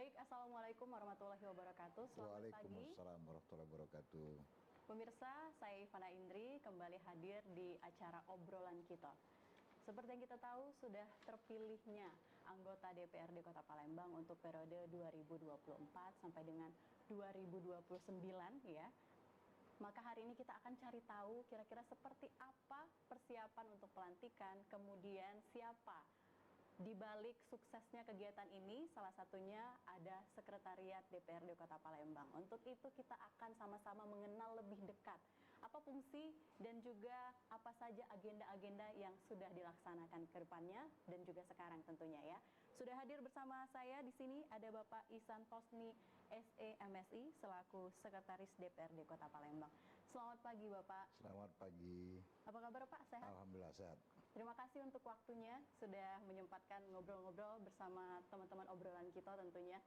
Baik, Assalamualaikum warahmatullahi wabarakatuh. Selamat pagi. Waalaikumsalam warahmatullahi wabarakatuh. Pemirsa, saya Ivana Indri kembali hadir di acara obrolan kita. Seperti yang kita tahu, sudah terpilihnya anggota DPRD Kota Palembang untuk periode 2024 sampai dengan 2029 ya. Maka hari ini kita akan cari tahu kira-kira seperti apa persiapan untuk pelantikan, kemudian siapa di balik suksesnya kegiatan ini. Salah satunya ada Sekretariat DPRD Kota Palembang. Untuk itu kita akan sama-sama mengenal lebih dekat apa fungsi dan juga apa saja agenda-agenda yang sudah dilaksanakan ke depannya dan juga sekarang tentunya ya. Sudah hadir bersama saya di sini ada Bapak Ihsan Tosni SE-MSI selaku Sekretaris DPRD Kota Palembang. Selamat pagi Bapak. Selamat pagi. Apa kabar Pak? Sehat? Alhamdulillah sehat. Terima kasih untuk waktunya sudah menyempatkan ngobrol-ngobrol bersama teman-teman obrolan kita tentunya.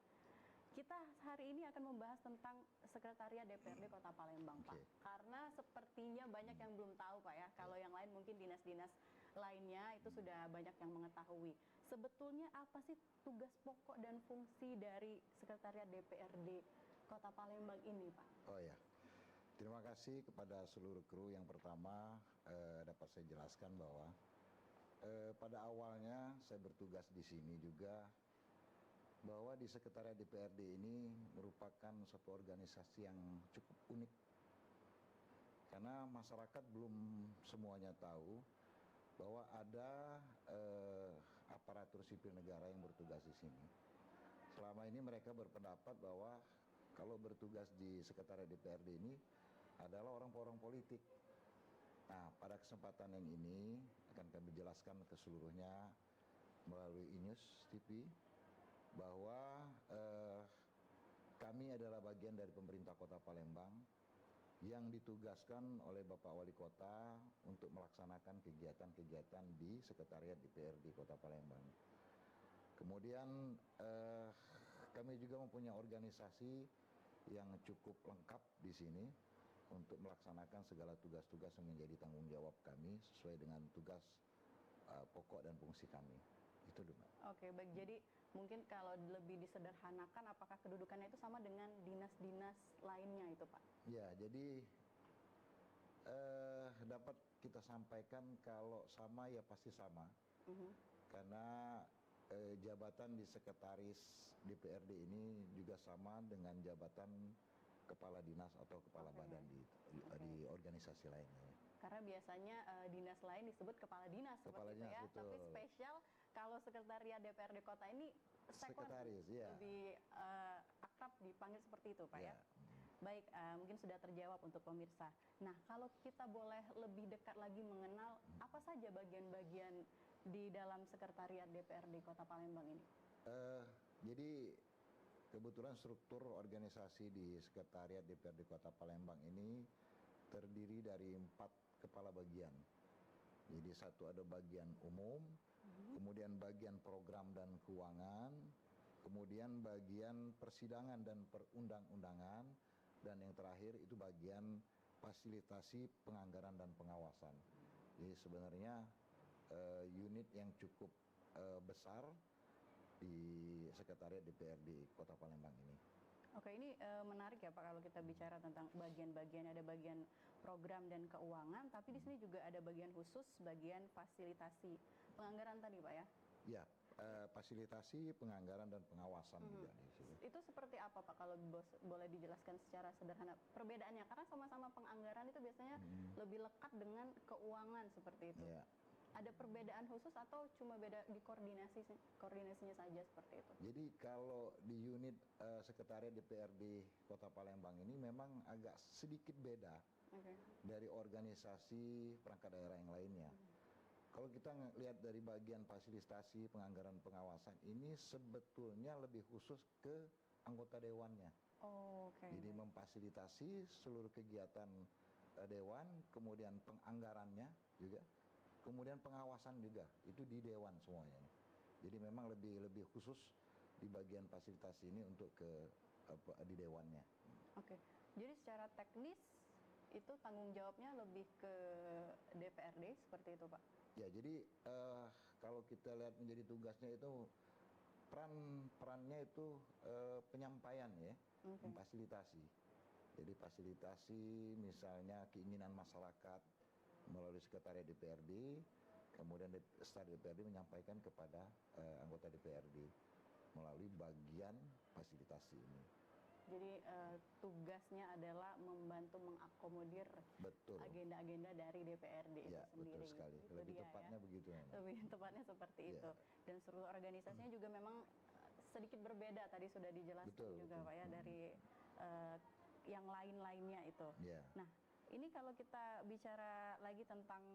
Kita hari ini akan membahas tentang Sekretariat DPRD Kota Palembang, Pak. Karena sepertinya banyak yang belum tahu, Pak ya. Kalau yang lain mungkin dinas-dinas lainnya itu sudah banyak yang mengetahui. Sebetulnya apa sih tugas pokok dan fungsi dari Sekretariat DPRD Kota Palembang ini, Pak? Oh ya, terima kasih kepada seluruh kru. Yang pertama dapat saya jelaskan bahwa pada awalnya saya bertugas di sini juga bahwa di Sekretariat DPRD ini merupakan suatu organisasi yang cukup unik. Karena masyarakat belum semuanya tahu bahwa ada aparatur sipil negara yang bertugas di sini. Selama ini mereka berpendapat bahwa kalau bertugas di Sekretariat DPRD ini adalah orang-orang politik. Nah, pada kesempatan yang ini akan kami jelaskan ke seluruhnya melalui iNews TV bahwa kami adalah bagian dari pemerintah Kota Palembang yang ditugaskan oleh Bapak Wali Kota untuk melaksanakan kegiatan-kegiatan di Sekretariat DPRD Kota Palembang. Kemudian kami juga mempunyai organisasi yang cukup lengkap di sini untuk melaksanakan segala tugas-tugas yang menjadi tanggung jawab kami sesuai dengan tugas pokok dan fungsi kami. Itu dulu. Oke, baik. Jadi mungkin kalau lebih disederhanakan, apakah kedudukannya itu sama dengan dinas-dinas lainnya itu, Pak? Ya, jadi dapat kita sampaikan kalau sama ya pasti sama. Karena jabatan di Sekretaris DPRD ini juga sama dengan jabatan kepala dinas atau kepala badan di organisasi lainnya. Karena biasanya dinas lain disebut kepala dinas Kepala seperti dinas, itu ya. betul. Tapi spesial kalau Sekretariat DPRD Kota ini Sekretaris, ya. lebih akrab dipanggil seperti itu, Pak ya. Baik, mungkin sudah terjawab untuk pemirsa. Nah, kalau kita boleh lebih dekat lagi mengenal apa saja bagian-bagian di dalam Sekretariat DPRD Kota Palembang ini? Jadi kebetulan struktur organisasi di Sekretariat DPRD Kota Palembang ini terdiri dari 4 kepala bagian. Jadi satu ada bagian umum, kemudian bagian program dan keuangan, kemudian bagian persidangan dan perundang-undangan, dan yang terakhir itu bagian fasilitasi penganggaran dan pengawasan. Jadi sebenarnya unit yang cukup besar di Sekretariat DPRD Kota Palembang ini. Oke, ini menarik ya Pak kalau kita bicara tentang bagian-bagian, ada bagian program dan keuangan, tapi di sini juga ada bagian khusus, bagian fasilitasi penganggaran tadi Pak ya? Ya, fasilitasi penganggaran dan pengawasan juga di sini. Itu seperti apa Pak kalau boleh dijelaskan secara sederhana perbedaannya? Karena sama-sama penganggaran itu biasanya lebih lekat dengan keuangan seperti itu. Ya. Ada perbedaan khusus atau cuma beda di koordinasinya saja seperti itu? Jadi kalau di unit Sekretariat DPRD Kota Palembang ini memang agak sedikit beda dari organisasi perangkat daerah yang lainnya. Kalau kita lihat dari bagian fasilitasi penganggaran pengawasan ini sebetulnya lebih khusus ke anggota dewannya. Jadi memfasilitasi seluruh kegiatan dewan, kemudian penganggarannya juga. Kemudian pengawasan juga, itu di dewan semuanya. Jadi memang lebih khusus di bagian fasilitasi ini untuk di dewannya. Oke, jadi secara teknis itu tanggung jawabnya lebih ke DPRD seperti itu Pak? Ya, jadi kalau kita lihat menjadi tugasnya itu perannya itu penyampaian ya, Oke. memfasilitasi. Jadi fasilitasi misalnya keinginan masyarakat melalui sekretariat DPRD, kemudian staf DPRD menyampaikan kepada anggota DPRD melalui bagian fasilitasi ini. Jadi tugasnya adalah membantu mengakomodir Betul. agenda-agenda dari DPRD itu Ya, sendiri. betul sekali. Itu Lebih dia tepatnya ya. begitu memang. Lebih tepatnya seperti Ya. itu. Dan struktur organisasinya juga memang sedikit berbeda, tadi sudah dijelaskan Betul, juga betul. Pak ya, dari yang lain-lainnya itu. Ya. Nah, ini kalau kita bicara lagi tentang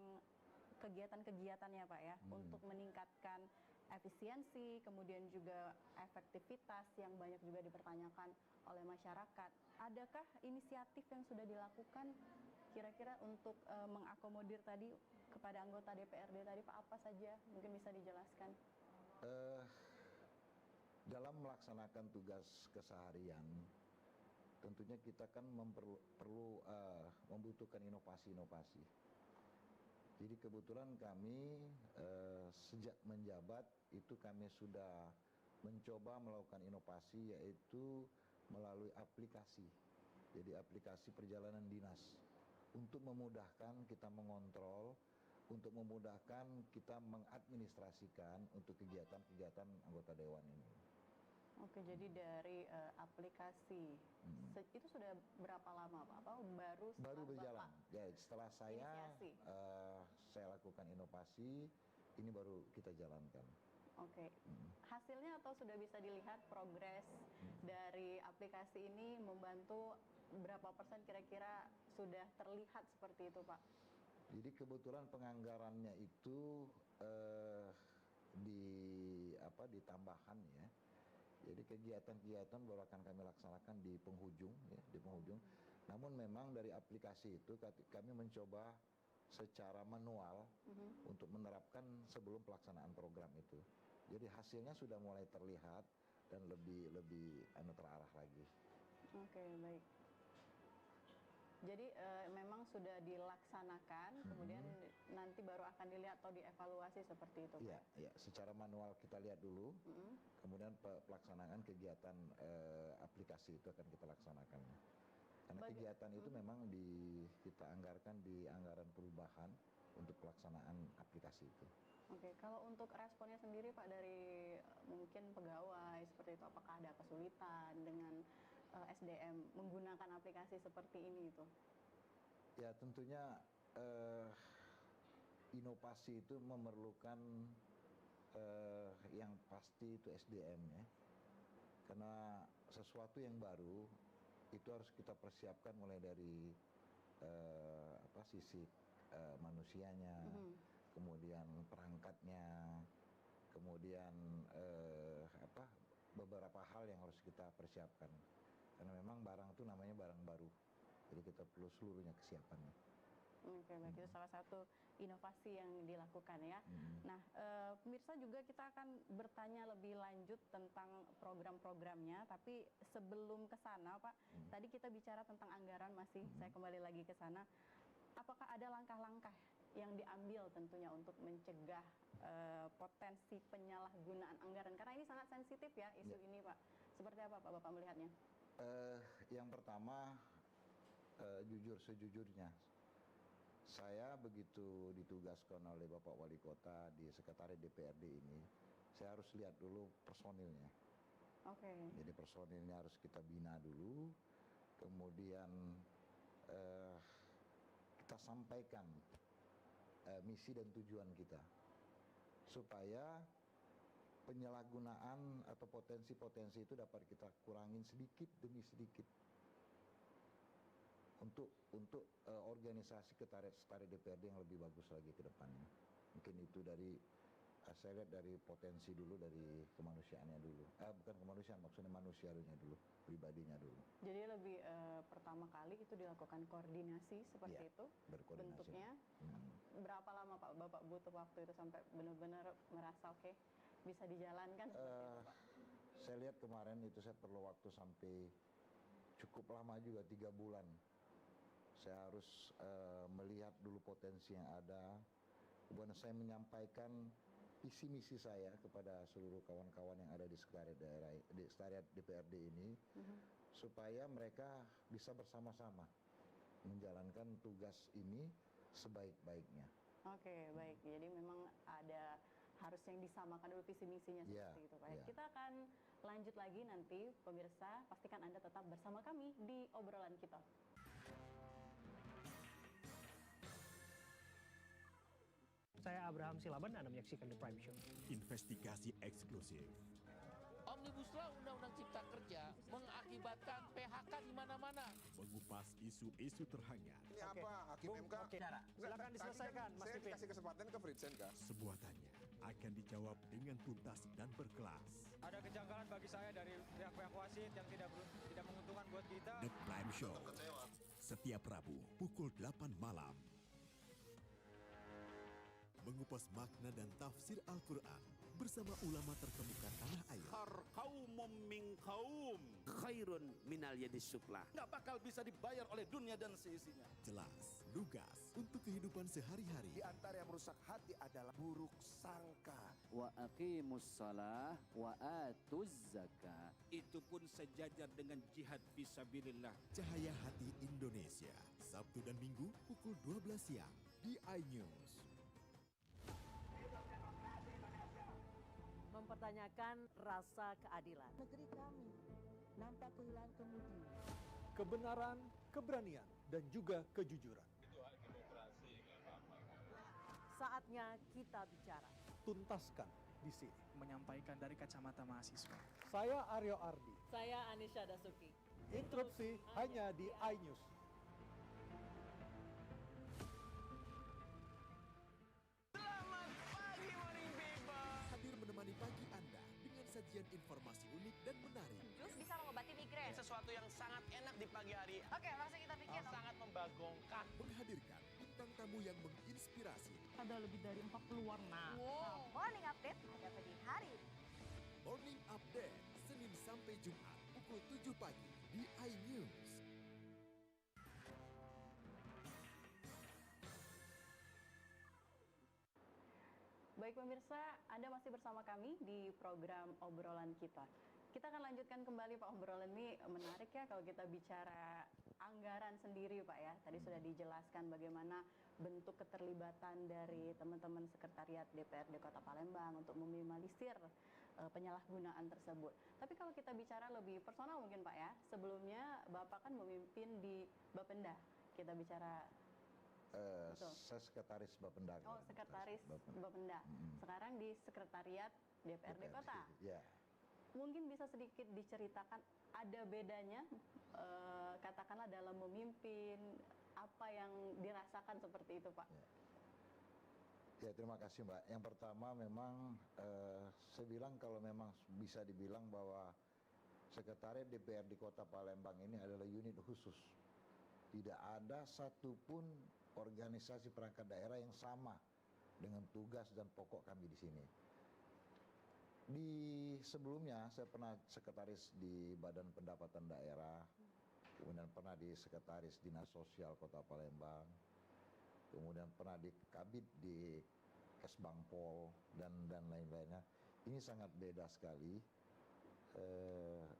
kegiatan-kegiatannya Pak ya, untuk meningkatkan efisiensi, kemudian juga efektivitas yang banyak juga dipertanyakan oleh masyarakat. Adakah inisiatif yang sudah dilakukan kira-kira untuk mengakomodir tadi kepada anggota DPRD tadi Pak, apa saja? Mungkin bisa dijelaskan. Dalam melaksanakan tugas keseharian, tentunya kita kan perlu membutuhkan inovasi-inovasi. Jadi kebetulan kami sejak menjabat itu kami sudah mencoba melakukan inovasi, yaitu melalui aplikasi. Jadi aplikasi perjalanan dinas untuk memudahkan kita mengontrol, untuk memudahkan kita mengadministrasikan untuk kegiatan-kegiatan anggota dewan ini. Oke, jadi dari aplikasi itu sudah berapa lama Pak? Apa Baru berjalan. Bapak Ya, setelah inisiasi? saya lakukan inovasi, ini baru kita jalankan. Oke, hasilnya atau sudah bisa dilihat progres dari aplikasi ini membantu berapa persen kira-kira sudah terlihat seperti itu Pak? Jadi kebetulan penganggarannya itu ditambahkan ya. Jadi kegiatan-kegiatan baru akan kami laksanakan di penghujung ya, di penghujung. Namun memang dari aplikasi itu kami mencoba secara manual untuk menerapkan sebelum pelaksanaan program itu. Jadi hasilnya sudah mulai terlihat dan lebih terarah lagi. Oke, baik. Jadi memang sudah dilaksanakan, kemudian nanti baru akan dilihat atau dievaluasi seperti itu, Pak? Iya, iya. Secara manual kita lihat dulu, kemudian pelaksanaan kegiatan aplikasi itu akan kita laksanakan. Karena kegiatan itu memang kita anggarkan di anggaran perubahan untuk pelaksanaan aplikasi itu. Oke, kalau untuk responnya sendiri Pak dari mungkin pegawai seperti itu, apakah ada kesulitan dengan SDM menggunakan aplikasi seperti ini itu? Ya tentunya inovasi itu memerlukan yang pasti itu SDM ya. Karena sesuatu yang baru itu harus kita persiapkan mulai dari sisi manusianya, kemudian perangkatnya, kemudian beberapa hal yang harus kita persiapkan. Karena memang barang itu namanya barang baru, jadi kita perlu seluruhnya kesiapannya. Oke, baik. Itu salah satu inovasi yang dilakukan ya. Nah, pemirsa juga kita akan bertanya lebih lanjut tentang program-programnya, tapi sebelum ke sana Pak, tadi kita bicara tentang anggaran masih, saya kembali lagi ke sana. Apakah ada langkah-langkah yang diambil tentunya untuk mencegah potensi penyalahgunaan anggaran? Karena ini sangat sensitif ya isu ini Pak. Seperti apa Pak Bapak melihatnya? Yang pertama, jujur sejujurnya, saya begitu ditugaskan oleh Bapak Wali Kota di Sekretariat DPRD ini, saya harus lihat dulu personilnya. Oke. Jadi personilnya harus kita bina dulu, kemudian kita sampaikan misi dan tujuan kita, supaya penyalahgunaan atau potensi-potensi itu dapat kita kurangin sedikit demi sedikit untuk organisasi sekretariat DPRD yang lebih bagus lagi ke depannya. Mungkin itu dari saya lihat dari potensi dulu, dari kemanusiaannya dulu. Bukan kemanusiaan, maksudnya manusianya dulu, pribadinya dulu. Jadi lebih pertama kali itu dilakukan koordinasi seperti itu bentuknya. Berapa lama Pak Bapak butuh waktu itu sampai benar-benar merasa oke, bisa dijalankan seperti itu Pak? Saya lihat kemarin itu saya perlu waktu sampai cukup lama juga, 3 bulan. Saya harus melihat dulu potensi yang ada, kemudian saya menyampaikan visi misi saya kepada seluruh kawan-kawan yang ada di sekretariat daerah, di sekretariat DPRD ini, supaya mereka bisa bersama-sama menjalankan tugas ini sebaik-baiknya. Oke, baik. Jadi memang ada harus yang disamakan dulu visi misinya seperti itu, Pak. Kita akan lanjut lagi nanti, pemirsa. Pastikan Anda tetap bersama kami di obrolan kita. Saya Abraham Silaban, Anda menyaksikan The Prime Show. Investigasi eksklusif. Omnibus Law Undang-Undang Cipta Kerja mengakibatkan PHK di mana-mana. Mengupas isu-isu terhangat. Ini apa? Hakim MK? Silakan diselesaikan, Mas Saya Pipin. dikasih kesempatan ke Fritsen, Kak. Semua tanya akan dijawab dengan tuntas dan berkelas. Ada kejanggalan bagi saya dari pihak-pihak wasit yang tidak menguntungkan buat kita. The Prime Show. Setiap Rabu pukul 8 malam. Mengupas makna dan tafsir Al-Quran bersama ulama terkemuka tanah air. Kaum min kaum khairun minal yadis sufla. Nggak bakal bisa dibayar oleh dunia dan seisinya. Jelas, lugas untuk kehidupan sehari-hari. Di antara yang merusak hati adalah buruk sangka. Wa aqimus shalah wa atuz zakah. Itu pun sejajar dengan jihad fisabilillah. Cahaya Hati Indonesia. Sabtu dan Minggu pukul 12 siang di iNews. Mempertanyakan rasa keadilan. Negeri kami nampak kehilangan kemudi. Kebenaran, keberanian, dan juga kejujuran. Saatnya kita bicara. Tuntaskan di sini. Menyampaikan dari kacamata mahasiswa. Saya Aryo Ardi. Saya Anisha Dasuki. Interupsi hanya di iNews. Hadir menemani pagi Anda dengan sajian informasi unik dan menarik. Jus bisa mengobati migrain. Sesuatu yang sangat enak di pagi hari. Oke, langsung kita bikin. Sangat membagongkan. Menghadirkan bintang tamu yang menginspirasi. Ada lebih dari 40 warna. Wow. Morning update ada pagi hari. Morning Update, Senin sampai Jumat pukul 7 pagi di iNews. Baik pemirsa, Anda masih bersama kami di program obrolan kita. Kita akan lanjutkan kembali Pak, obrolan ini menarik ya kalau kita bicara anggaran sendiri Pak ya. Tadi sudah dijelaskan bagaimana bentuk keterlibatan dari teman-teman sekretariat DPRD Kota Palembang untuk meminimalisir penyalahgunaan tersebut. Tapi kalau kita bicara lebih personal mungkin Pak ya, sebelumnya Bapak kan memimpin di Bapenda. Kita bicara Saya sekretaris Bapenda. Oh, sekretaris Bapenda. Sekarang di sekretariat DPRD Kota. Ya. Mungkin bisa sedikit diceritakan ada bedanya katakanlah dalam memimpin, apa yang dirasakan seperti itu Pak? Ya, terima kasih Mbak. Yang pertama memang saya bilang kalau memang bisa dibilang bahwa sekretariat DPRD Kota Palembang ini adalah unit khusus. Tidak ada satupun organisasi perangkat daerah yang sama dengan tugas dan pokok kami di sini. Di sebelumnya saya pernah sekretaris di Badan Pendapatan Daerah, kemudian pernah di sekretaris Dinas Sosial Kota Palembang, kemudian pernah di Kabid di Kesbangpol dan lain-lainnya. Ini sangat beda sekali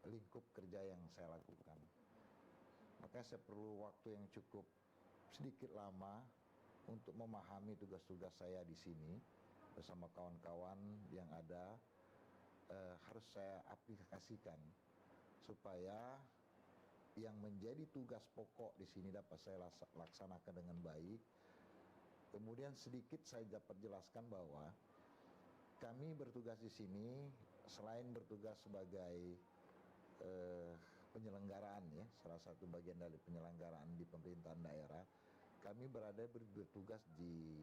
lingkup kerja yang saya lakukan. Makanya saya perlu waktu yang cukup sedikit lama untuk memahami tugas-tugas saya di sini bersama kawan-kawan yang ada, harus saya aplikasikan supaya yang menjadi tugas pokok di sini dapat saya laksanakan dengan baik. Kemudian sedikit saya dapat jelaskan bahwa kami bertugas di sini selain bertugas sebagai penyelenggaraan ya, salah satu bagian dari penyelenggaraan di pemerintahan daerah, kami bertugas di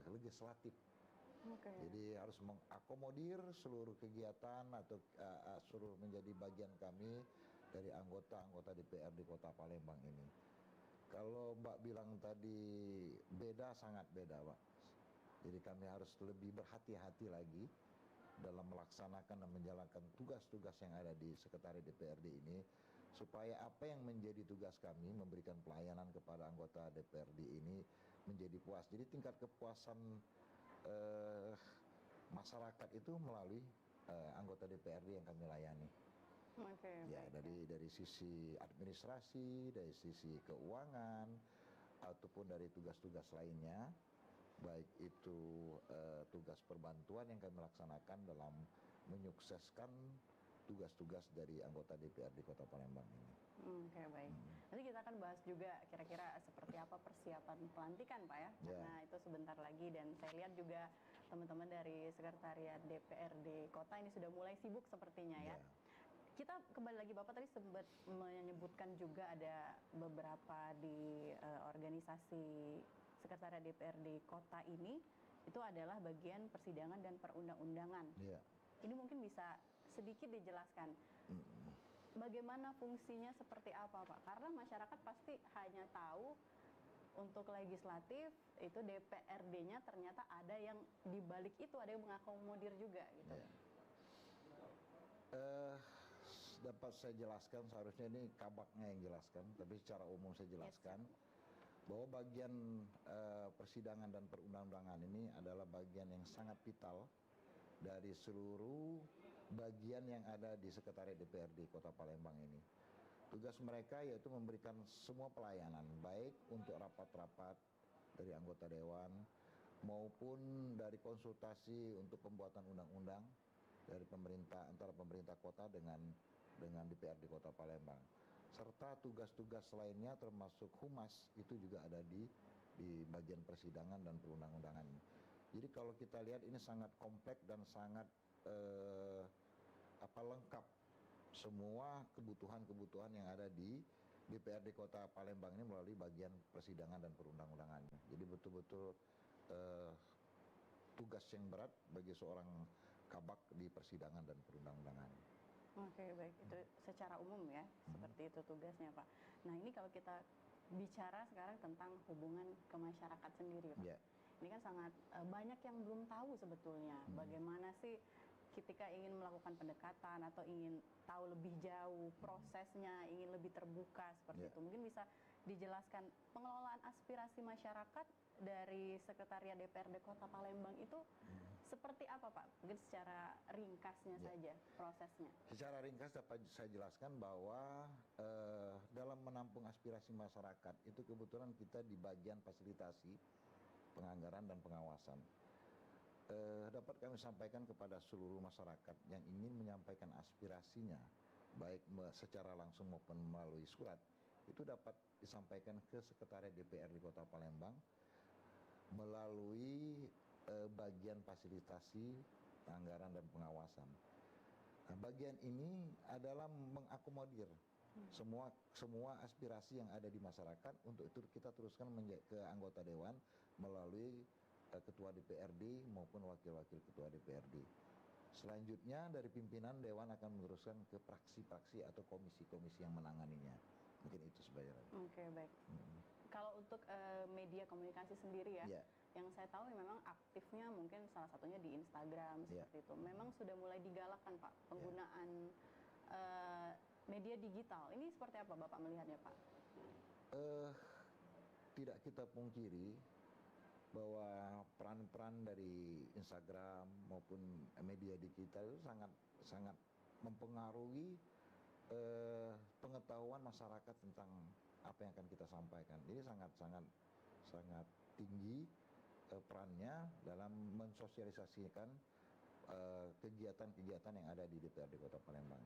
legislatif. Jadi harus mengakomodir seluruh kegiatan atau seluruh menjadi bagian kami dari anggota-anggota DPRD Kota Palembang ini. Kalau Mbak bilang tadi beda, sangat beda Pak. Jadi kami harus lebih berhati-hati lagi dalam melaksanakan dan menjalankan tugas-tugas yang ada di sekretariat DPRD ini, supaya apa yang menjadi tugas kami memberikan pelayanan kepada anggota DPRD ini menjadi puas. Jadi tingkat kepuasan masyarakat itu melalui anggota DPRD yang kami layani. Oke. Ya, dari sisi administrasi, dari sisi keuangan, ataupun dari tugas-tugas lainnya, baik itu tugas perbantuan yang kami laksanakan dalam menyukseskan tugas-tugas dari anggota DPRD Kota Palembang ini. Oke, baik. Nanti kita akan bahas juga kira-kira seperti apa persiapan pelantikan, Pak ya. Karena itu sebentar lagi, dan saya lihat juga teman-teman dari Sekretariat DPRD Kota ini sudah mulai sibuk sepertinya ya. Kita kembali lagi, Bapak tadi sempat menyebutkan juga ada beberapa di organisasi Sekretariat DPRD Kota ini itu adalah bagian persidangan dan perundang-undangan. Ini mungkin bisa sedikit dijelaskan bagaimana fungsinya seperti apa, Pak? Karena masyarakat pasti hanya tahu untuk legislatif itu DPRD-nya, ternyata ada yang di balik itu ada yang mengakomodir juga gitu. Dapat saya jelaskan, seharusnya ini kabaknya yang jelaskan, tapi secara umum saya jelaskan bahwa bagian persidangan dan perundang-undangan ini adalah bagian yang sangat vital dari seluruh bagian yang ada di Sekretariat DPRD Kota Palembang ini. Tugas mereka yaitu memberikan semua pelayanan, baik untuk rapat-rapat dari anggota dewan maupun dari konsultasi untuk pembuatan undang-undang dari pemerintah, antara pemerintah kota dengan DPRD Kota Palembang. Serta tugas-tugas lainnya termasuk humas itu juga ada di bagian persidangan dan perundang-undangan. Jadi kalau kita lihat ini sangat kompleks dan sangat lengkap semua kebutuhan-kebutuhan yang ada di DPRD Kota Palembang ini melalui bagian persidangan dan perundang-undangannya. Jadi betul-betul tugas yang berat bagi seorang kabak di persidangan dan perundang-undangan. Oke, baik. Itu secara umum ya, seperti itu tugasnya, Pak. Nah, ini kalau kita bicara sekarang tentang hubungan ke masyarakat sendiri, Pak. Ini kan sangat banyak yang belum tahu sebetulnya bagaimana sih ketika ingin melakukan pendekatan atau ingin tahu lebih jauh prosesnya, ingin lebih terbuka seperti itu. Mungkin bisa dijelaskan pengelolaan aspirasi masyarakat dari Sekretariat DPRD Kota Palembang itu seperti apa, Pak? Mungkin secara ringkasnya saja prosesnya. Secara ringkas dapat saya jelaskan bahwa dalam menampung aspirasi masyarakat itu kebetulan kita di bagian fasilitasi penganggaran dan pengawasan. Dapat kami sampaikan kepada seluruh masyarakat yang ingin menyampaikan aspirasinya, baik secara langsung maupun melalui surat, itu dapat disampaikan ke Sekretariat DPRD Kota Palembang melalui bagian fasilitasi anggaran dan pengawasan. Nah, bagian ini adalah mengakomodir semua aspirasi yang ada di masyarakat untuk itu kita teruskan ke anggota dewan melalui ketua DPRD maupun wakil-wakil ketua DPRD. Selanjutnya dari pimpinan dewan akan meneruskan ke praksi-praksi atau komisi-komisi yang menanganinya. Mungkin itu sebenarnya. Oke, baik. Kalau untuk media komunikasi sendiri ya, yang saya tahu memang aktifnya mungkin salah satunya di Instagram seperti itu. Memang sudah mulai digalakkan, Pak, penggunaan media digital. Ini seperti apa Bapak melihatnya, Pak? Tidak kita pungkiri bahwa peran-peran dari Instagram maupun media digital itu sangat mempengaruhi pengetahuan masyarakat tentang apa yang akan kita sampaikan. Ini sangat tinggi perannya dalam mensosialisasikan kegiatan-kegiatan yang ada di DPRD Kota Palembang.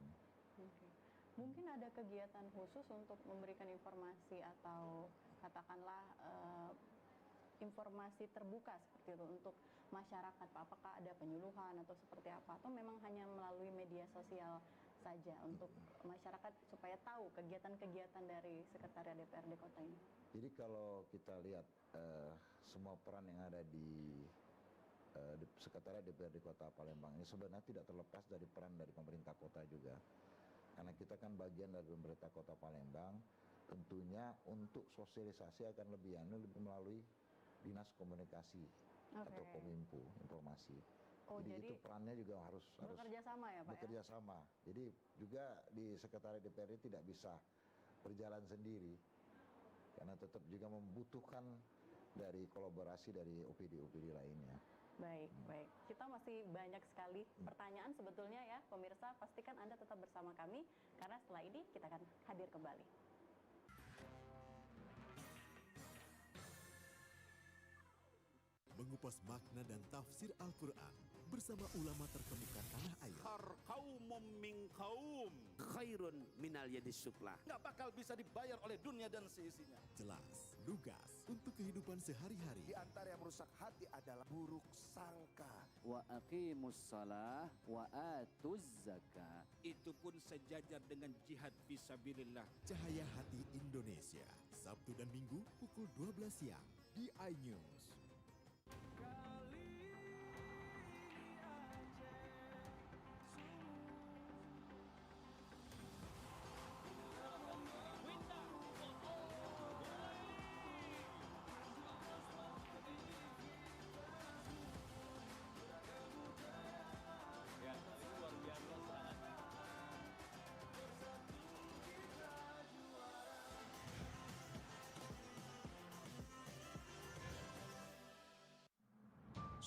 Mungkin ada kegiatan khusus untuk memberikan informasi atau katakanlah informasi terbuka seperti itu untuk masyarakat, Pak? Apakah ada penyuluhan atau seperti apa? Atau memang hanya melalui media sosial saja untuk masyarakat supaya tahu kegiatan-kegiatan dari Sekretariat DPRD Kota ini? Jadi kalau kita lihat semua peran yang ada di Sekretariat DPRD Kota Palembang ini sebenarnya tidak terlepas dari peran dari pemerintah kota juga. Karena kita kan bagian dari pemerintah Kota Palembang, tentunya untuk sosialisasi akan lebih melalui Dinas Komunikasi atau Kominfo informasi. Jadi itu perannya juga harus bekerja sama ya, Pak? Bekerja sama. Jadi juga di Sekretariat DPRD tidak bisa berjalan sendiri. Karena tetap juga membutuhkan dari kolaborasi dari OPD-OPD lainnya. Baik, baik. Kita masih banyak sekali pertanyaan sebetulnya ya, pemirsa. Pastikan Anda tetap bersama kami, karena setelah ini kita akan hadir kembali. Mengupas makna dan tafsir Al-Quran bersama ulama terkemuka tanah air. Kaumum min kaum khairun minal yadis sufla. Nggak bakal bisa dibayar oleh dunia dan seisinya. Jelas, lugas untuk kehidupan sehari-hari. Di antara yang merusak hati adalah buruk sangka. Wa aqimus salah wa atuz zakah. Itu pun sejajar dengan jihad fisabilillah. Cahaya Hati Indonesia, Sabtu dan Minggu pukul 12 siang di iNews.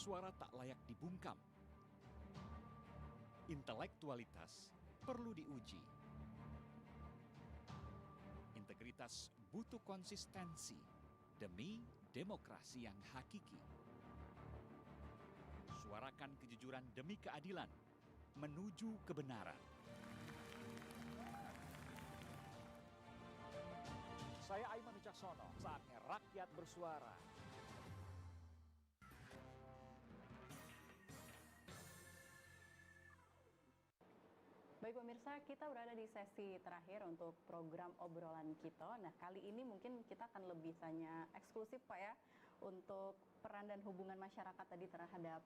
Suara tak layak dibungkam. Intelektualitas perlu diuji. Integritas butuh konsistensi demi demokrasi yang hakiki. Suarakan kejujuran demi keadilan menuju kebenaran. Saya Aiman Wicaksono, saatnya rakyat bersuara. Baik pemirsa, kita berada di sesi terakhir untuk program obrolan kita. Nah, kali ini mungkin kita akan lebih tanya eksklusif Pak ya, untuk peran dan hubungan masyarakat tadi terhadap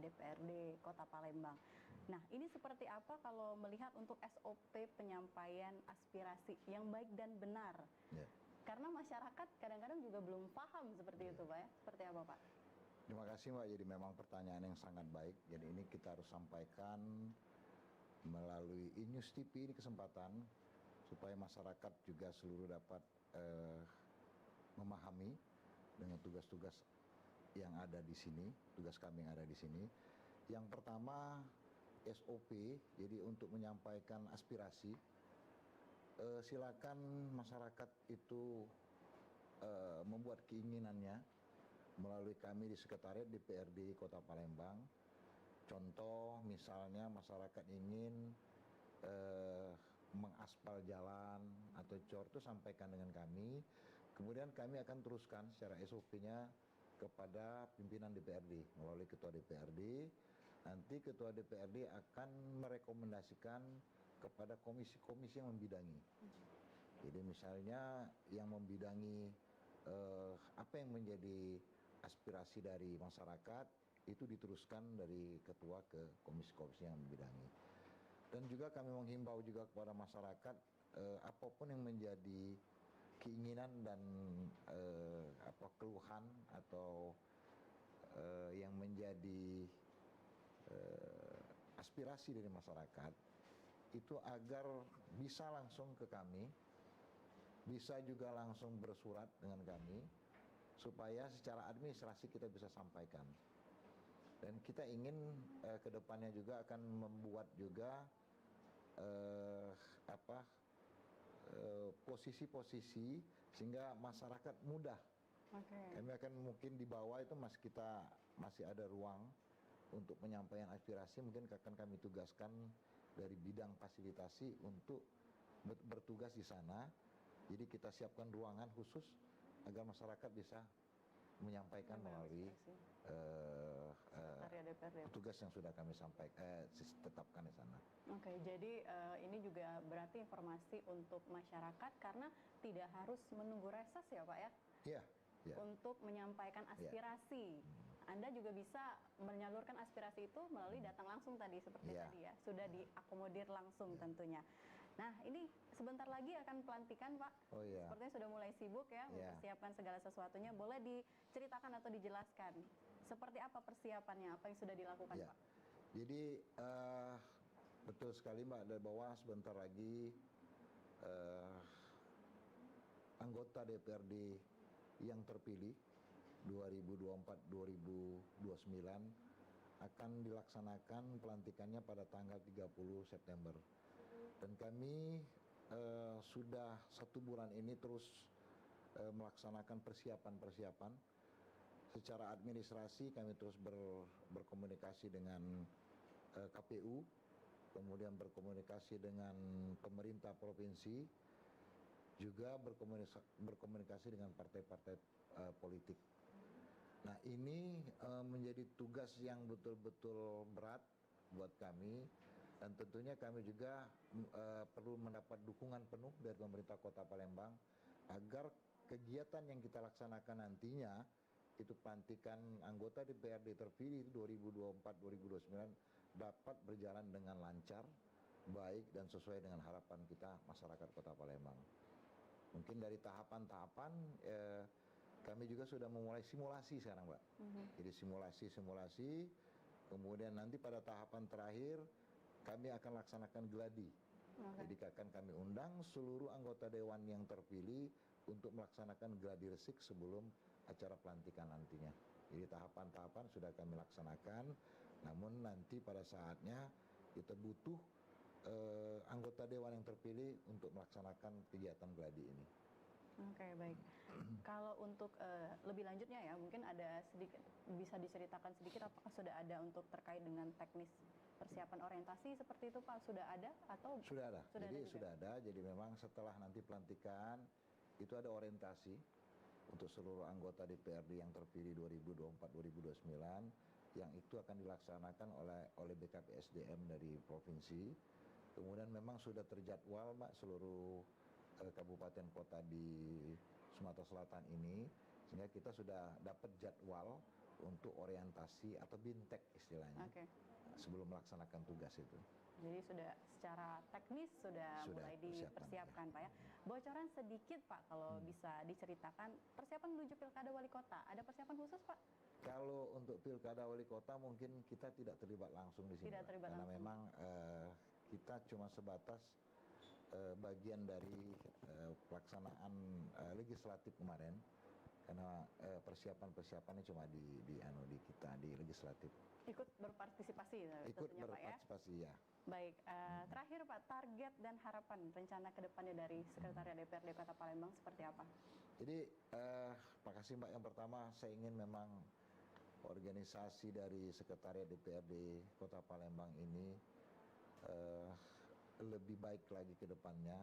DPRD Kota Palembang. Nah, ini seperti apa kalau melihat untuk SOP penyampaian aspirasi yang baik dan benar? Ya. Karena masyarakat kadang-kadang juga belum paham seperti itu Pak ya. Seperti apa Pak? Terima kasih Mbak, jadi memang pertanyaan yang sangat baik. Jadi ini kita harus sampaikan melalui iNews TV ini kesempatan supaya masyarakat juga seluruh dapat memahami dengan tugas-tugas yang ada di sini, tugas kami yang ada di sini. Yang pertama SOP, jadi untuk menyampaikan aspirasi, silakan masyarakat itu membuat keinginannya melalui kami di Sekretariat DPRD Kota Palembang. Contoh misalnya masyarakat ingin mengaspal jalan atau cor, itu sampaikan dengan kami. Kemudian kami akan teruskan secara SOP-nya kepada pimpinan DPRD melalui Ketua DPRD. Nanti Ketua DPRD akan merekomendasikan kepada komisi-komisi yang membidangi. Jadi misalnya yang membidangi apa yang menjadi aspirasi dari masyarakat, itu diteruskan dari ketua ke komisi-komisi yang membidangi. Dan juga kami menghimbau juga kepada masyarakat, apapun yang menjadi keinginan dan keluhan atau yang menjadi aspirasi dari masyarakat, itu agar bisa langsung ke kami, bisa juga langsung bersurat dengan kami, supaya secara administrasi kita bisa sampaikan. Dan kita ingin kedepannya juga akan membuat juga posisi-posisi sehingga masyarakat mudah. Kami akan mungkin di bawah itu masih ada ruang untuk penyampaian aspirasi. Mungkin akan kami tugaskan dari bidang fasilitasi untuk bertugas di sana. Jadi kita siapkan ruangan khusus agar masyarakat bisa menyampaikan melalui tugas yang sudah kami tetapkan di sana. Oke, jadi ini juga berarti informasi untuk masyarakat karena tidak harus menunggu reses ya Pak ya? Iya. Untuk menyampaikan aspirasi. Anda juga bisa menyalurkan aspirasi itu melalui datang langsung tadi seperti tadi ya. Sudah diakomodir langsung tentunya. Nah, ini sebentar lagi akan pelantikan Pak. Oh iya. Sepertinya sudah mulai sibuk ya mempersiapkan segala sesuatunya. Boleh diceritakan atau dijelaskan seperti apa persiapannya, apa yang sudah dilakukan Pak? Jadi betul sekali Mbak, dari bawah sebentar lagi anggota DPRD yang terpilih 2024-2029 akan dilaksanakan pelantikannya pada tanggal 30 September. Dan kami sudah 1 bulan ini terus melaksanakan persiapan-persiapan. Secara administrasi kami terus berkomunikasi dengan KPU, kemudian berkomunikasi dengan pemerintah provinsi, juga berkomunikasi dengan partai-partai politik. Nah, ini menjadi tugas yang betul-betul berat buat kami, dan tentunya kami juga perlu mendapat dukungan penuh dari pemerintah Kota Palembang agar kegiatan yang kita laksanakan nantinya itu pelantikan anggota DPRD terpilih 2024-2029 dapat berjalan dengan lancar, baik dan sesuai dengan harapan kita masyarakat Kota Palembang. Mungkin dari tahapan-tahapan kami juga sudah memulai simulasi sekarang, Mbak. Jadi simulasi, kemudian nanti pada tahapan terakhir kami akan laksanakan gladi. Jadi akan kami undang seluruh anggota dewan yang terpilih untuk melaksanakan gladi resik sebelum acara pelantikan nantinya. Jadi tahapan-tahapan sudah kami laksanakan, namun nanti pada saatnya kita butuh anggota dewan yang terpilih untuk melaksanakan kegiatan gladi ini. Oke, baik. Kalau untuk lebih lanjutnya ya, mungkin ada sedikit, bisa diceritakan sedikit apakah sudah ada untuk terkait dengan teknis persiapan orientasi seperti itu, Pak? Sudah ada atau? Sudah ada. Sudah ada. Jadi memang setelah nanti pelantikan itu ada orientasi untuk seluruh anggota DPRD yang terpilih 2024-2029 yang itu akan dilaksanakan oleh BKPSDM dari provinsi. Kemudian memang sudah terjadwal, Mbak, seluruh kabupaten kota di Sumatera Selatan ini, sehingga kita sudah dapat jadwal untuk orientasi atau bintek istilahnya sebelum melaksanakan tugas itu. Jadi sudah secara teknis sudah mulai dipersiapkan, Pak ya. Bocoran sedikit, Pak, kalau bisa diceritakan persiapan menuju Pilkada Wali Kota. Ada persiapan khusus, Pak? Kalau untuk Pilkada Wali Kota mungkin kita tidak terlibat langsung di sini, karena memang kita cuma sebatas bagian dari pelaksanaan legislatif kemarin, karena persiapan-persiapannya cuma di kita di legislatif. Ikut berpartisipasi tentunya, Pak ya? Ya. Baik, terakhir Pak, target dan harapan rencana ke depannya dari Sekretariat DPRD Kota Palembang seperti apa? Jadi, makasih Mbak. Yang pertama saya ingin memang organisasi dari Sekretariat DPRD Kota Palembang ini lebih baik lagi ke depannya.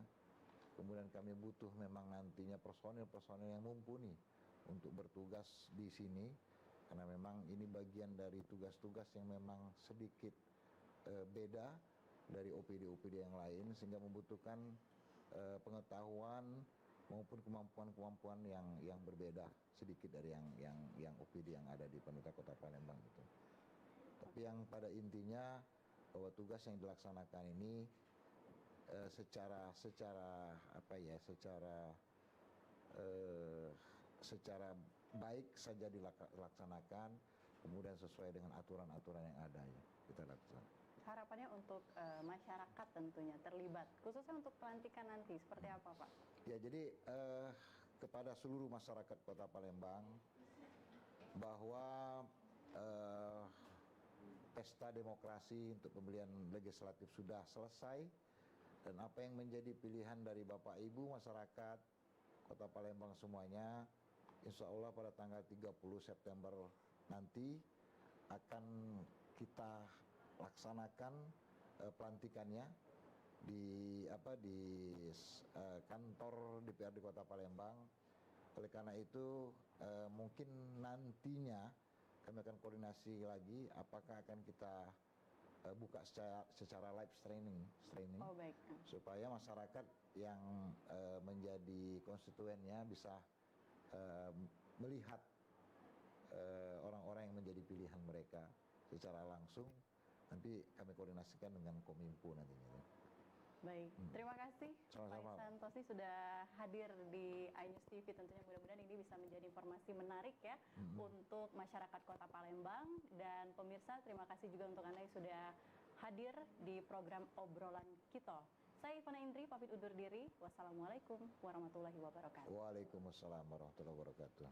Kemudian kami butuh memang nantinya personil-personil yang mumpuni untuk bertugas di sini, karena memang ini bagian dari tugas-tugas yang memang sedikit beda dari OPD-OPD yang lain, sehingga membutuhkan pengetahuan maupun kemampuan-kemampuan yang berbeda sedikit dari yang OPD yang ada di pemerintah Kota Palembang itu. Tapi yang pada intinya bahwa tugas yang dilaksanakan ini secara baik saja dilaksanakan, kemudian sesuai dengan aturan-aturan yang ada ya kita lakukan. Harapannya untuk masyarakat tentunya terlibat, khususnya untuk pelantikan nanti seperti apa, Pak? Ya, jadi kepada seluruh masyarakat Kota Palembang bahwa pesta demokrasi untuk pemilihan legislatif sudah selesai, dan apa yang menjadi pilihan dari Bapak Ibu masyarakat Kota Palembang semuanya, insya Allah pada tanggal 30 September nanti akan kita laksanakan pelantikannya di kantor DPRD Kota Palembang. Oleh karena itu mungkin nantinya kami akan koordinasi lagi apakah akan kita buka secara live streaming supaya masyarakat yang menjadi konstituennya bisa melihat orang-orang yang menjadi pilihan mereka secara langsung. Nanti kami koordinasikan dengan Kominfo nantinya. Baik, terima kasih Pak Santosi sudah hadir di iNews TV. Tentunya mudah-mudahan ini bisa menjadi informasi menarik ya untuk masyarakat Kota Palembang. Dan pemirsa, terima kasih juga untuk Anda yang sudah hadir di program Obrolan Kita. Saya Ivana Indri, pamit undur diri. Wassalamualaikum warahmatullahi wabarakatuh. Waalaikumsalam warahmatullahi wabarakatuh.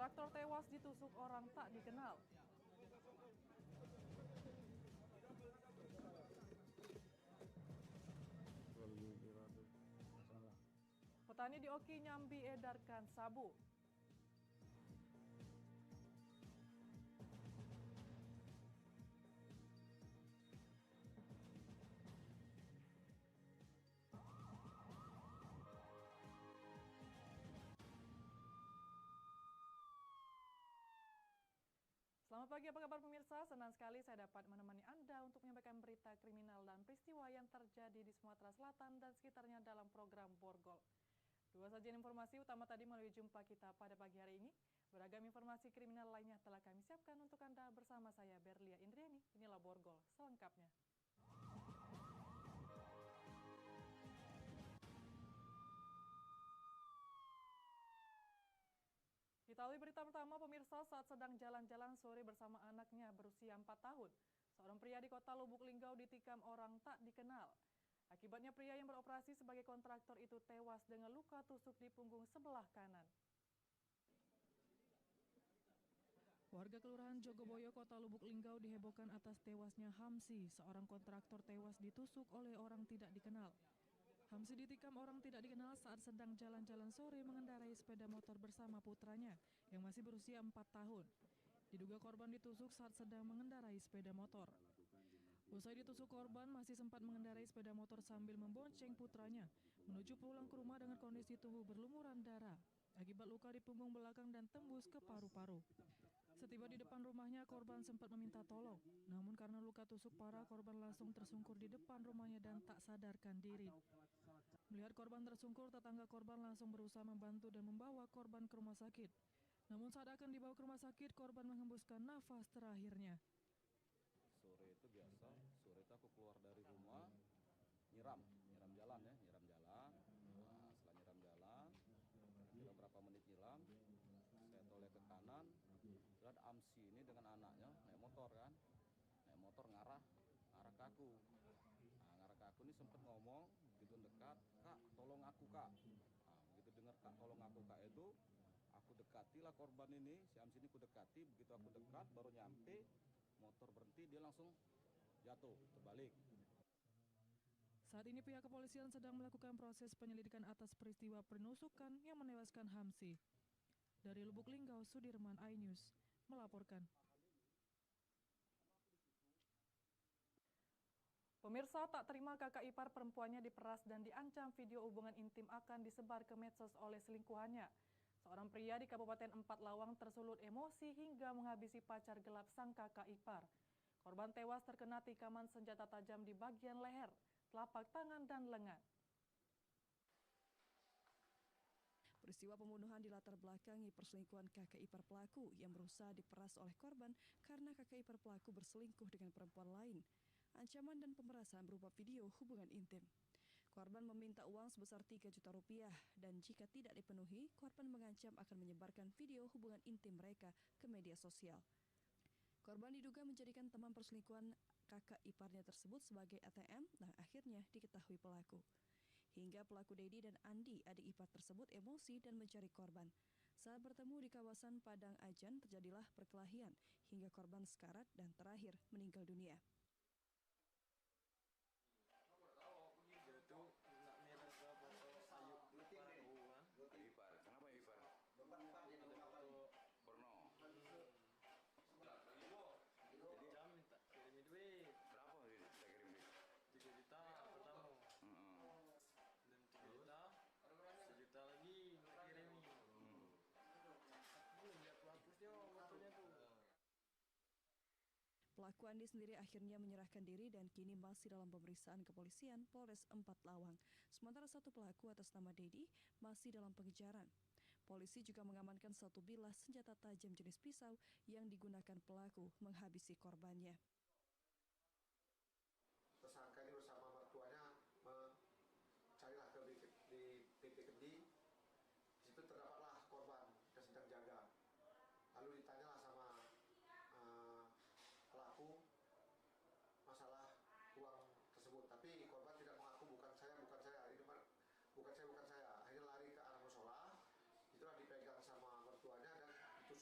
Kontraktor tewas ditusuk orang tak dikenal. Petani di Oki Nyambi edarkan sabu. Selamat pagi, apa kabar pemirsa? Senang sekali saya dapat menemani Anda untuk menyampaikan berita kriminal dan peristiwa yang terjadi di Sumatera Selatan dan sekitarnya dalam program Borgol. Dua sajian informasi utama tadi melalui jumpa kita pada pagi hari ini. Beragam informasi kriminal lainnya telah kami siapkan untuk Anda bersama saya Berlia Indriani. Inilah Borgol selengkapnya. Kita awali berita pertama pemirsa saat sedang jalan-jalan sore bersama anaknya berusia 4 tahun. Seorang pria di kota Lubuk Linggau ditikam orang tak dikenal. Akibatnya pria yang beroperasi sebagai kontraktor itu tewas dengan luka tusuk di punggung sebelah kanan. Warga Kelurahan Jogoboyo, Kota Lubuk Linggau dihebohkan atas tewasnya Hamsi, seorang kontraktor tewas ditusuk oleh orang tidak dikenal. Hamsi ditikam orang tidak dikenal saat sedang jalan-jalan sore mengendarai sepeda motor bersama putranya yang masih berusia 4 tahun. Diduga korban ditusuk saat sedang mengendarai sepeda motor. Usai ditusuk, korban masih sempat mengendarai sepeda motor sambil membonceng putranya menuju pulang ke rumah dengan kondisi tubuh berlumuran darah akibat luka di punggung belakang dan tembus ke paru-paru. Setiba di depan rumahnya, korban sempat meminta tolong. Namun karena luka tusuk parah, korban langsung tersungkur di depan rumahnya dan tak sadarkan diri. Melihat korban tersungkur, tetangga korban langsung berusaha membantu dan membawa korban ke rumah sakit. Namun saat akan dibawa ke rumah sakit, korban menghembuskan nafas terakhirnya. Sore itu biasa, sore itu aku keluar dari rumah, nyiram jalan ya, nyiram jalan. Nah, setelah nyiram jalan, kira berapa menit nyiram, saya toleh ke kanan, lihat Amsi ini dengan anaknya naik motor kan, naik motor ngarah ke aku. Nah, ngarah ke aku ini sempat ngomong, begitu dekat, Kak, tolong aku Kak. Nah, begitu dengar Kak, tolong aku Kak itu, aku dekatilah korban ini, si Amsi ini aku dekati, begitu aku dekat, baru nyampe, motor berhenti, dia langsung jatuh, terbalik. Saat ini pihak kepolisian sedang melakukan proses penyelidikan atas peristiwa penusukan yang menewaskan Hamsi. Dari Lubuk Linggau, Sudirman, iNews melaporkan. Pemirsa tak terima kakak ipar perempuannya diperas dan diancam video hubungan intim akan disebar ke medsos oleh selingkuhannya. Seorang pria di Kabupaten Empat Lawang tersulut emosi hingga menghabisi pacar gelap sang kakak ipar. Korban tewas terkena tikaman senjata tajam di bagian leher, telapak tangan, dan lengan. Peristiwa pembunuhan dilatar belakangi perselingkuhan kakak ipar pelaku yang berusaha diperas oleh korban karena kakak ipar pelaku berselingkuh dengan perempuan lain. Ancaman dan pemerasan berupa video hubungan intim. Korban meminta uang sebesar 3 juta rupiah dan jika tidak dipenuhi, korban mengancam akan menyebarkan video hubungan intim mereka ke media sosial. Korban diduga menjadikan teman perselingkuhan kakak iparnya tersebut sebagai ATM dan akhirnya diketahui pelaku. Hingga pelaku Dedi dan Andi, adik ipar tersebut, emosi dan mencari korban. Saat bertemu di kawasan Padang Ajan, terjadilah perkelahian hingga korban sekarat dan terakhir meninggal dunia. Pelaku Andi sendiri akhirnya menyerahkan diri dan kini masih dalam pemeriksaan kepolisian Polres Empat Lawang. Sementara satu pelaku atas nama Dedi masih dalam pengejaran. Polisi juga mengamankan satu bilah senjata tajam jenis pisau yang digunakan pelaku menghabisi korbannya. Tersangka ini bersama mertuanya mencarilah di titik kendi. Di situ terdapatlah korban yang sedang jaga. Lalu ditanyalah sama pelaku masalah uang tersebut, tapi korban tidak mengaku bukan saya, ini bukan saya. Akhirnya lari ke arah musola, itulah dipegang sama mertuanya dan ditusuk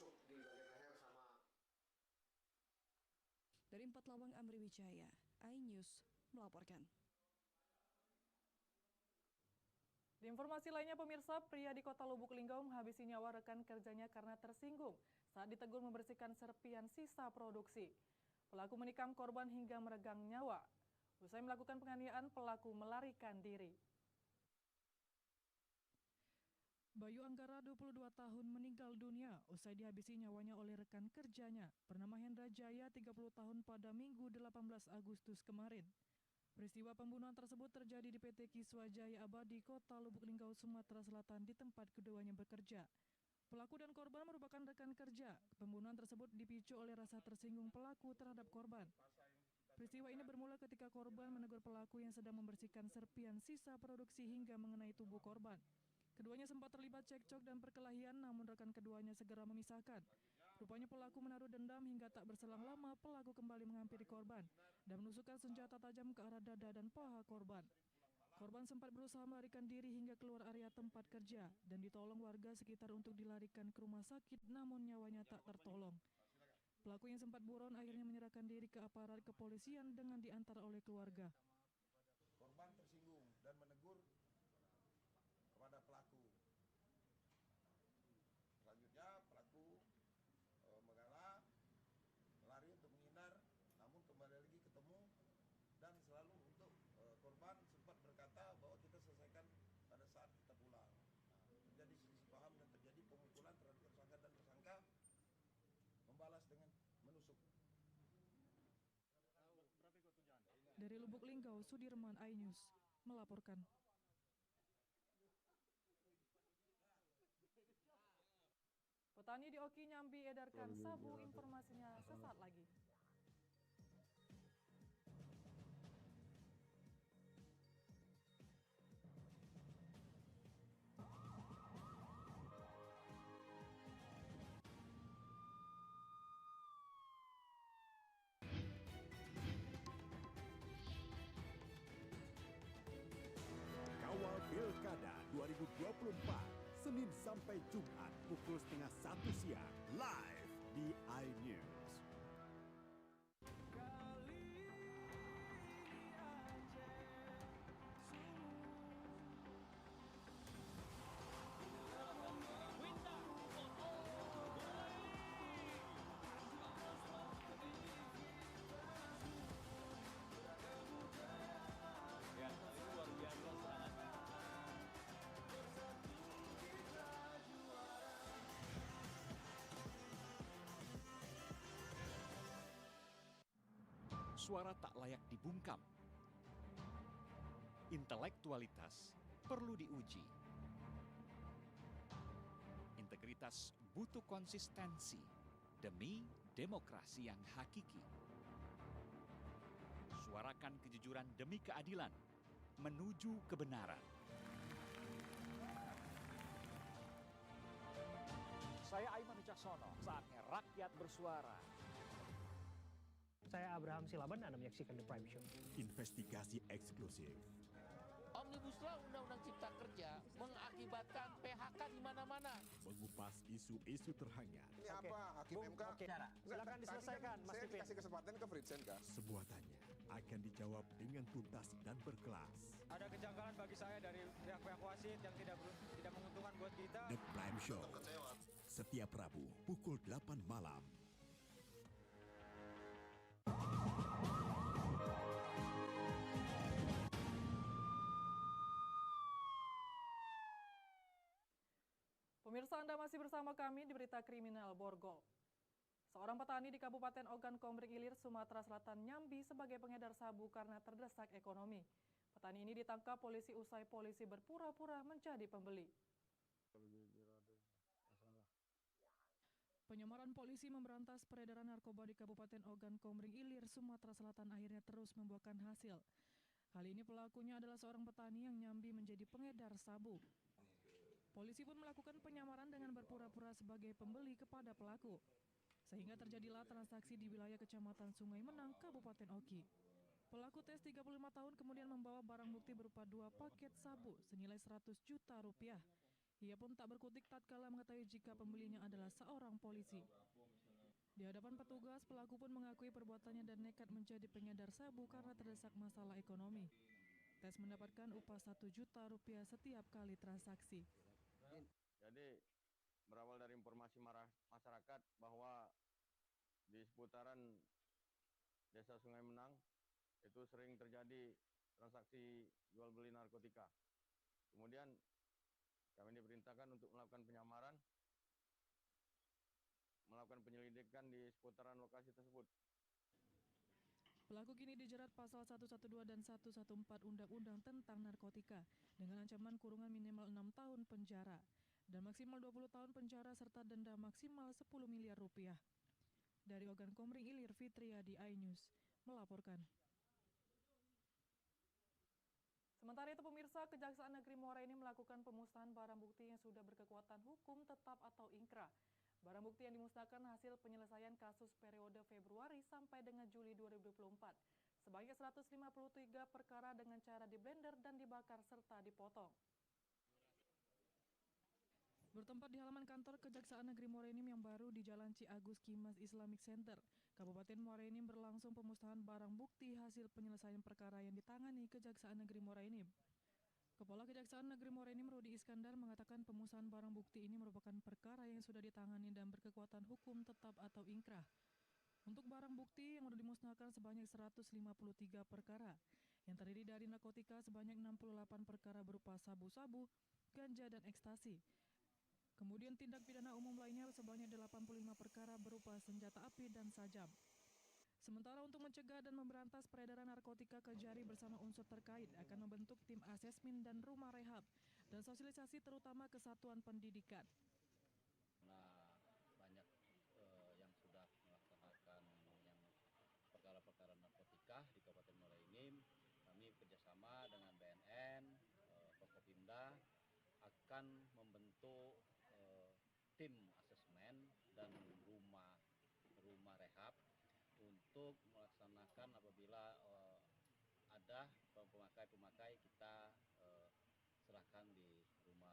Dari Empat Lawang Amri Wijaya, iNews melaporkan. Di informasi lainnya pemirsa, pria di Kota Lubuk Linggau menghabisi nyawa rekan kerjanya karena tersinggung saat ditegur membersihkan serpian sisa produksi. Pelaku menikam korban hingga meregang nyawa. Usai melakukan penganiayaan, pelaku melarikan diri. Bayu Anggara 22 tahun meninggal dunia usai dihabisi nyawanya oleh rekan kerjanya bernama Hendra Jaya 30 tahun pada Minggu 18 Agustus kemarin. Peristiwa pembunuhan tersebut terjadi di PT Kiswa Jaya Abadi, Kota Lubuk Linggau, Sumatera Selatan di tempat keduanya bekerja. Pelaku dan korban merupakan rekan kerja. Pembunuhan tersebut dipicu oleh rasa tersinggung pelaku terhadap korban. Peristiwa ini bermula ketika korban menegur pelaku yang sedang membersihkan serpian sisa produksi hingga mengenai tubuh korban. Keduanya sempat terlibat cekcok dan perkelahian, namun rekan keduanya segera memisahkan. Rupanya pelaku menaruh dendam hingga tak berselang lama pelaku kembali menghampiri korban dan menusukkan senjata tajam ke arah dada dan paha korban. Korban sempat berusaha melarikan diri hingga keluar area tempat kerja dan ditolong warga sekitar untuk dilarikan ke rumah sakit, namun nyawanya tak tertolong. Pelaku yang sempat buron akhirnya menyerahkan diri ke aparat kepolisian dengan diantar oleh keluarga. Korban tersinggung dan menegur kepada pelaku. Selanjutnya pelaku mengalah, lari untuk menghindar, namun kembali lagi ketemu dan selalu untuk korban sempat berkata bahwa kita selesaikan pada saat kita pulang. Terjadi selisih paham dan terjadi pemukulan terhadap tersangka dan tersangka membalas dengan menusuk. Dari Lubuk Linggau, Sudirman, iNews melaporkan. Petani di Oki Nyambi edarkan sabu, informasinya sesaat lagi. Kawal Pilkada 2024 Senin sampai Jumat pukul 12:30 siang live di iNews. Suara tak layak dibungkam. Intelektualitas perlu diuji. Integritas butuh konsistensi demi demokrasi yang hakiki. Suarakan kejujuran demi keadilan menuju kebenaran. Saya Aiman Wicaksono, saatnya rakyat bersuara. Saya Abraham Silaban, Anda menyaksikan The Prime Show. Investigasi eksklusif. Omnibus Law Undang-Undang Cipta Kerja mengakibatkan PHK di mana-mana. Mengupas isu-isu terhangat. Ini apa? Hakim MK? Silakan diselesaikan, Mas Saya Pipin. dikasih kesempatan ke Fritsen, Kak. Semua tanya akan dijawab dengan tuntas dan berkelas. Ada kejanggalan bagi saya dari pihak-pihak wasit yang tidak menguntungkan buat kita. The Prime Show. Setiap Rabu pukul 8 malam. Pemirsa, Anda masih bersama kami di Berita Kriminal Borgol. Seorang petani di Kabupaten Ogan Komering Ilir, Sumatera Selatan nyambi sebagai pengedar sabu karena terdesak ekonomi. Petani ini ditangkap polisi usai polisi berpura-pura menjadi pembeli. Penyamaran polisi memberantas peredaran narkoba di Kabupaten Ogan Komering Ilir, Sumatera Selatan akhirnya terus membuahkan hasil. Kali ini pelakunya adalah seorang petani yang nyambi menjadi pengedar sabu. Polisi pun melakukan penyamaran dengan berpura-pura sebagai pembeli kepada pelaku. Sehingga terjadilah transaksi di wilayah Kecamatan Sungai Menang, Kabupaten Oki. Pelaku tes 35 tahun kemudian membawa barang bukti berupa 2 paket sabu senilai 100 juta rupiah. Ia pun tak berkutik tatkala mengetahui jika pembelinya adalah seorang polisi. Di hadapan petugas, pelaku pun mengakui perbuatannya dan nekat menjadi pengedar sabu karena terdesak masalah ekonomi. Tes mendapatkan upah Rp1 juta setiap kali transaksi. Jadi berawal dari informasi masyarakat bahwa di seputaran Desa Sungai Menang itu sering terjadi transaksi jual beli narkotika. Kemudian kami diperintahkan untuk melakukan penyamaran, melakukan penyelidikan di seputaran lokasi tersebut. Pelaku kini dijerat pasal 112 dan 114 Undang-Undang tentang Narkotika dengan ancaman kurungan minimal 6 tahun penjara dan maksimal 20 tahun penjara serta denda maksimal Rp10 miliar. Dari Ogan Komering Ilir, Fitriadi, iNews melaporkan. Sementara itu pemirsa, Kejaksaan Negeri Muara Enim melakukan pemusnahan barang bukti yang sudah berkekuatan hukum tetap atau ingkrah. Barang bukti yang dimusnahkan hasil penyelesaian kasus periode Februari sampai dengan Juli 2024. Sebanyak 153 perkara dengan cara diblender dan dibakar serta dipotong. Bertempat di halaman kantor Kejaksaan Negeri Muara Enim yang baru di Jalan Ci Agus Kimas Islamic Center, Kabupaten Muara Enim berlangsung pemusnahan barang bukti hasil penyelesaian perkara yang ditangani Kejaksaan Negeri Muara Enim. Kepala Kejaksaan Negeri Muara Enim Rudi Iskandar mengatakan pemusnahan barang bukti ini merupakan perkara yang sudah ditangani dan berkekuatan hukum tetap atau ingkrah. Untuk barang bukti yang sudah dimusnahkan sebanyak 153 perkara, yang terdiri dari narkotika sebanyak 68 perkara berupa sabu-sabu, ganja, dan ekstasi. Kemudian tindak pidana umum lainnya sebanyak 85 perkara berupa senjata api dan sajam. Sementara untuk mencegah dan memberantas peredaran narkotika, Kejari bersama unsur terkait akan membentuk tim asesmen dan rumah rehab dan sosialisasi terutama ke satuan pendidikan. Nah, banyak yang sudah melaksanakan yang perkara-perkara narkotika di Kabupaten Muara Enim. Kami bekerjasama dengan BNN, Forkopimda akan membentuk tim asesmen dan rumah rehab untuk melaksanakan apabila ada pemakai kita serahkan di rumah.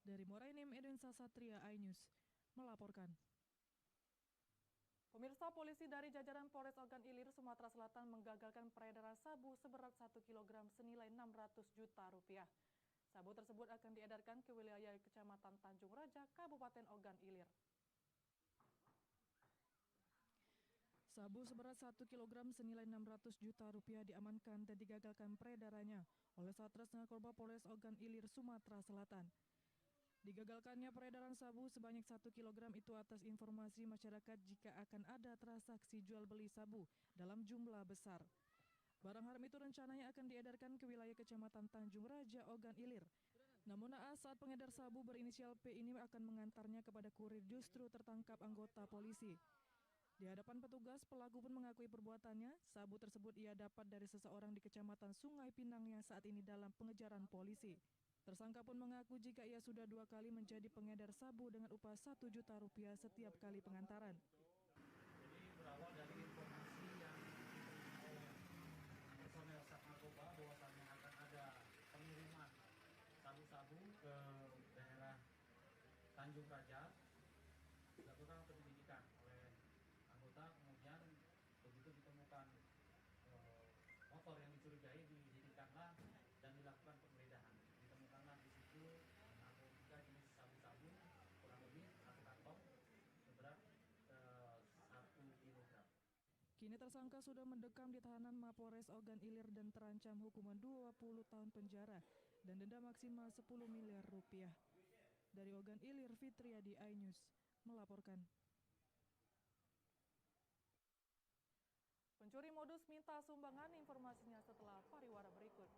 Dari Muara Enim, Edwin Sasatria, iNews melaporkan. Pemirsa, polisi dari jajaran Polres Ogan Ilir, Sumatera Selatan menggagalkan peredaran sabu seberat 1 kg senilai Rp600 juta. Sabu tersebut akan diedarkan ke wilayah Kecamatan Tanjung Raja, Kabupaten Ogan Ilir. Sabu seberat 1 kg senilai Rp600 juta diamankan dan digagalkan peredarannya oleh Satres Narkoba Polres Ogan Ilir, Sumatera Selatan. Digagalkannya peredaran sabu sebanyak 1 kg itu atas informasi masyarakat jika akan ada transaksi jual beli sabu dalam jumlah besar. Barang haram itu rencananya akan diedarkan ke wilayah Kecamatan Tanjung Raja, Ogan Ilir. Namun naas saat pengedar sabu berinisial P ini akan mengantarnya kepada kurir justru tertangkap anggota polisi. Di hadapan petugas, pelaku pun mengakui perbuatannya. Sabu tersebut ia dapat dari seseorang di Kecamatan Sungai Pinang yang saat ini dalam pengejaran polisi. Tersangka pun mengaku jika ia sudah 2 kali menjadi pengedar sabu dengan upah Rp1 juta setiap kali pengantaran. Jadi berawal dari informasi yang diterima oleh personel Sat Narkoba bahwasannya akan ada pengiriman sabu-sabu ke daerah Tanjung Raja, dilakukan penyelidikan oleh anggota. Kemudian begitu ditemukan motor yang dicurigai, dihentikanlah dan dilakukan penggeledahan. Ditemukanlah di situ narkotika jenis sabu-sabu kurang lebih 1 kantong seberat 1 kg. Kini tersangka sudah mendekam di tahanan Mapolres Ogan Ilir dan terancam hukuman 20 tahun penjara dan denda maksimal Rp10 miliar. Dari Ogan Ilir, Fitriadi, iNews melaporkan. Pencuri modus minta sumbangan, informasinya setelah pariwara berikut.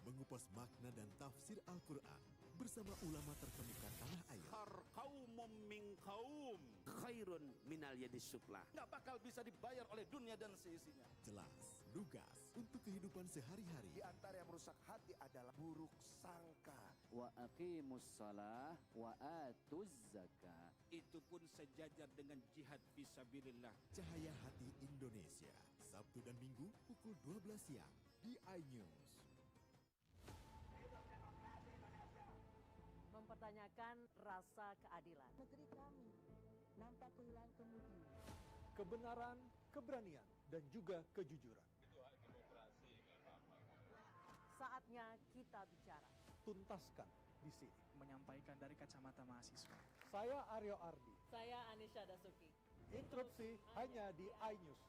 Mengupas makna dan tafsir Al-Quran bersama ulama terkemuka tanah air. Kaumum min kaum khairun minal yadis sufla. Nggak bakal bisa dibayar oleh dunia dan seisinya. Jelas, lugas, untuk kehidupan sehari-hari. Di antara yang merusak hati adalah buruk sangka. Wa aqimus shalah wa atuz zakah. Itu pun sejajar dengan jihad fisabilillah. Cahaya Hati Indonesia, Sabtu dan Minggu pukul 12 siang di iNews. Mempertanyakan rasa keadilan. Negeri kami nampak kehilangan kemudi. Kebenaran, keberanian, dan juga kejujuran. Saatnya kita bicara. Tuntaskan di sini. Menyampaikan dari kacamata mahasiswa. Saya Aryo Ardi. Saya Anisha Dasuki. Interupsi hanya di iNews.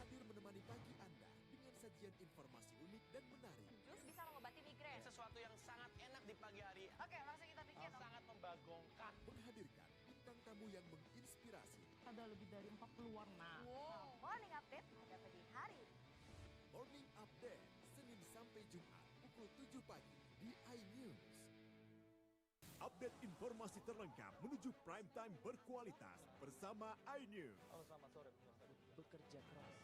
Hadir menemani pagi Anda dengan sajian informasi unik dan menarik. Jus bisa mengobati migrain. Sesuatu yang sangat enak di pagi hari. Oke, langsung kita bikin. Sangat membagongkan. Menghadirkan bintang tamu yang menginspirasi. Ada lebih dari 40 warna. Wow. Morning update ada di hari ini. Morning Update, Senin sampai Jumat pukul 7 pagi di iNews. Update informasi terlengkap menuju prime time berkualitas bersama iNews. Halo, selamat sore. Bekerja keras.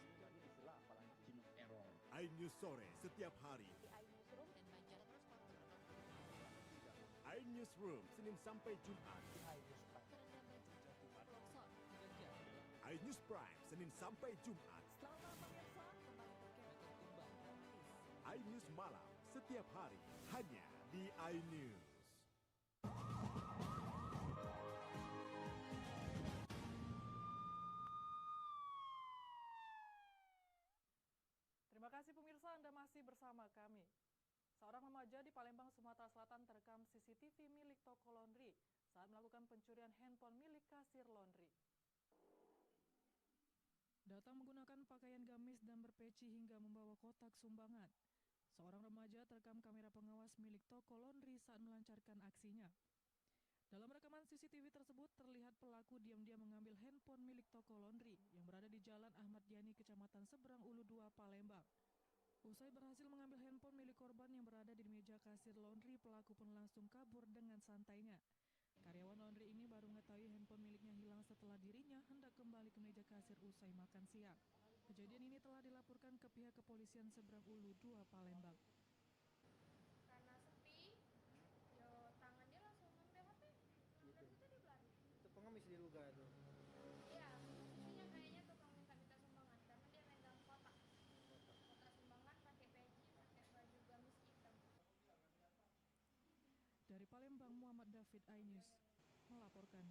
iNews sore setiap hari. Di iNewsroom dan Banjar terus iNewsroom, Senin sampai Jumat. iNews Prime, Senin sampai Jumat. iNews Malam, setiap hari, hanya di iNews. Terima kasih pemirsa, Anda masih bersama kami. Seorang remaja di Palembang, Sumatera Selatan terekam CCTV milik toko laundry saat melakukan pencurian handphone milik kasir laundry. Datang menggunakan pakaian gamis dan berpeci hingga membawa kotak sumbangan. Seorang remaja terekam kamera pengawas milik toko laundry saat melancarkan aksinya. Dalam rekaman CCTV tersebut terlihat pelaku diam-diam mengambil handphone milik toko laundry yang berada di Jalan Ahmad Yani, Kecamatan Seberang Ulu 2, Palembang. Usai berhasil mengambil handphone milik korban yang berada di meja kasir laundry, pelaku pun langsung kabur dengan santainya. Karyawan laundry ini baru mengetahui handphone miliknya hilang setelah dirinya hendak kembali ke meja kasir usai makan siang. Kejadian ini telah dilaporkan ke pihak kepolisian Seberang Ulu 2, Palembang. Karena sepi, yo tangan dia langsung ngambil HP. Dan itu dia berlari. Itu pengemis diduga itu. Iya, maksudnya kayaknya tukang minta sumbangan karena dia megang kotak. Kotak sumbangan pakai peci, pakai baju gamis hitam. Dari Palembang, Muhammad David, iNews melaporkan.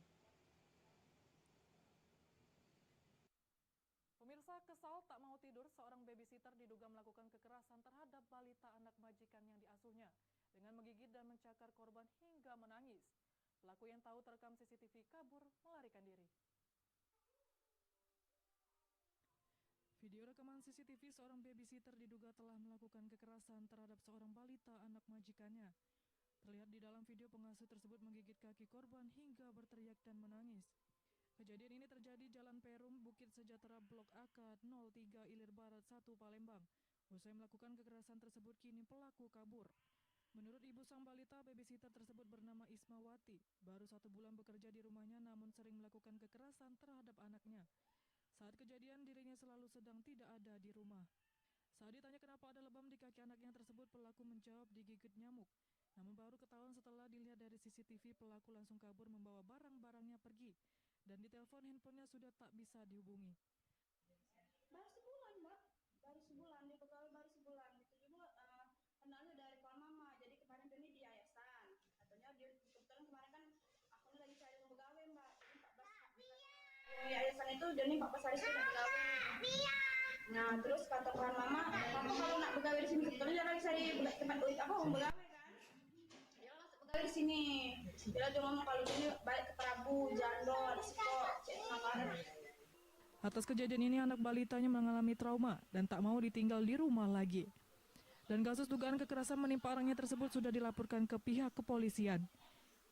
Pemirsa, kesal tak mau tidur, seorang babysitter diduga melakukan kekerasan terhadap balita anak majikan yang diasuhnya dengan menggigit dan mencakar korban hingga menangis. Pelaku yang tahu terekam CCTV kabur melarikan diri. Video rekaman CCTV seorang babysitter diduga telah melakukan kekerasan terhadap seorang balita anak majikannya. Terlihat di dalam video pengasuh tersebut menggigit kaki korban hingga berteriak dan menangis. Kejadian ini terjadi Jalan Perum, Bukit Sejahtera, Blok AK 03, Ilir Barat 1, Palembang. Usai melakukan kekerasan tersebut, kini pelaku kabur. Menurut ibu sang balita, babysitter tersebut bernama Ismawati. Baru 1 bulan bekerja di rumahnya namun sering melakukan kekerasan terhadap anaknya. Saat kejadian, dirinya selalu sedang tidak ada di rumah. Saat ditanya kenapa ada lebam di kaki anaknya tersebut, pelaku menjawab digigit nyamuk. Namun baru ketahuan setelah dilihat dari CCTV, pelaku langsung kabur membawa barang-barangnya pergi. Dan di telepon handphonenya sudah tak bisa dihubungi. Baru sebulan, Mbak. Baru sebulan, dia pegawai baru sebulan. Itu juga kenalnya dari kawan mama. Jadi kemarin ini di yayasan. Katanya dia kebetulan kemarin kan aku lagi cari pegawai, Mbak. Ini 14 yayasan itu dan ini 14 hari sudah pegawai. Nah, terus kata kawan mama kalau nak pegawai di sini kebetulan dia lagi cari tempat pegawai kan. Dia langsung pegawai di sini. Dia cuma ngomong kalau ini baik ke Prabu, Jando, Risiko, Cek Makanan. Atas kejadian ini anak balitanya mengalami trauma dan tak mau ditinggal di rumah lagi. Dan kasus dugaan kekerasan menimpa orangnya tersebut sudah dilaporkan ke pihak kepolisian.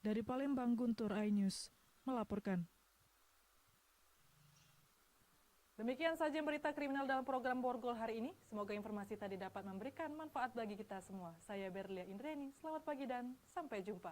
Dari Palembang, Guntur, iNews melaporkan. Demikian saja berita kriminal dalam program Borgol hari ini. Semoga informasi tadi dapat memberikan manfaat bagi kita semua. Saya Berlia Indriani, selamat pagi dan sampai jumpa.